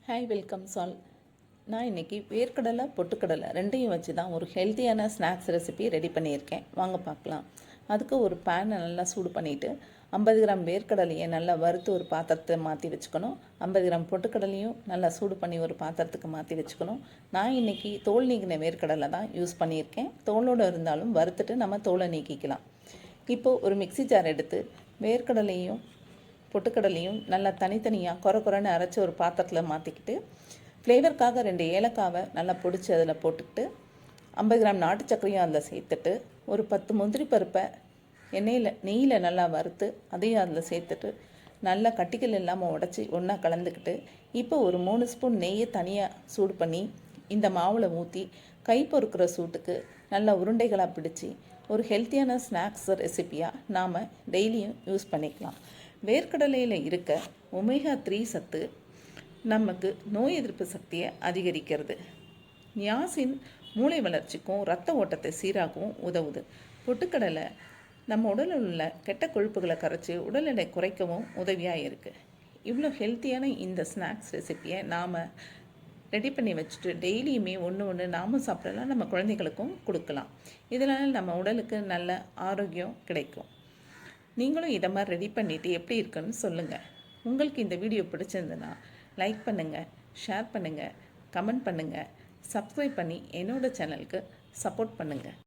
Hi welcome சால். நான் இன்றைக்கி வேர்க்கடலை பொட்டுக்கடலை ரெண்டையும் வச்சு தான் ஒரு ஹெல்த்தியான ஸ்நாக்ஸ் ரெசிபி ரெடி பண்ணியிருக்கேன். வாங்க பார்க்கலாம். அதுக்கு ஒரு பேனை நல்லா சூடு பண்ணிவிட்டு 50 கிராம் வேர்க்கடலையை நல்லா வறுத்து ஒரு பாத்திரத்தை மாற்றி வச்சுக்கணும். 50 கிராம் பொட்டுக்கடலையும் நல்லா சூடு பண்ணி ஒரு பாத்திரத்துக்கு மாற்றி வச்சுக்கணும். நான் இன்றைக்கி தோல் நீக்கின வேர்க்கடலை தான் யூஸ் பண்ணியிருக்கேன். தோலோடு இருந்தாலும் வறுத்துட்டு நம்ம தோலை நீக்கிக்கலாம். இப்போது ஒரு மிக்சி ஜார் எடுத்து வேர்க்கடலையும் பொட்டுக்கடலையும் நல்லா தனித்தனியாக குறைன்னு அரைச்சி ஒரு பாத்திரத்தில் மாற்றிக்கிட்டு ஃப்ளேவருக்காக 2 ஏலக்காவை நல்லா பொடிச்சு அதில் போட்டுக்கிட்டு 50 கிராம் நாட்டு சர்க்கரையும் அதில் சேர்த்துட்டு ஒரு 10 முந்திரி பருப்பை நெய்யில் நல்லா வறுத்து அதையும் அதில் சேர்த்துட்டு நல்லா கட்டிகள் இல்லாமல் உடச்சி ஒன்றா கலந்துக்கிட்டு இப்போ ஒரு 3 ஸ்பூன் நெய்யை தனியாக சூடு பண்ணி இந்த மாவில் ஊற்றி கை பொறுக்கிற சூட்டுக்கு நல்லா உருண்டைகளாக பிடிச்சி ஒரு ஹெல்த்தியான ஸ்நாக்ஸ் ரெசிப்பியாக நாம் டெய்லியும் யூஸ் பண்ணிக்கலாம். வேர்க்கடலையில் இருக்க ஒமேகா 3 சத்து நமக்கு நோய் எதிர்ப்பு சக்தியை அதிகரிக்கிறது. நியாசின் மூளை வளர்ச்சிக்கும் இரத்த ஓட்டத்தை சீராகவும் உதவுது. பொட்டுக்கடலை நம்ம உடலில் உள்ள கெட்ட கொழுப்புகளை கரைச்சி உடல் எடை குறைக்கவும் உதவியாக இருக்குது. இவ்வளோ ஹெல்த்தியான இந்த ஸ்நாக்ஸ் ரெசிப்பியை நாம் ரெடி பண்ணி வச்சுட்டு டெய்லியுமே ஒன்று நாமும் சாப்பிடலாம், நம்ம குழந்தைகளுக்கும் கொடுக்கலாம். இதனால் நம்ம உடலுக்கு நல்ல ஆரோக்கியம் கிடைக்கும். நீங்களும் இதை மாதிரி ரெடி பண்ணிவிட்டு எப்படி இருக்குன்னு சொல்லுங்கள். உங்களுக்கு இந்த வீடியோ பிடிச்சிருந்துன்னா லைக் பண்ணுங்கள், ஷேர் பண்ணுங்கள், கமெண்ட் பண்ணுங்கள், சப்ஸ்கிரைப் பண்ணி என்னோடய சேனலுக்கு சப்போர்ட் பண்ணுங்கள்.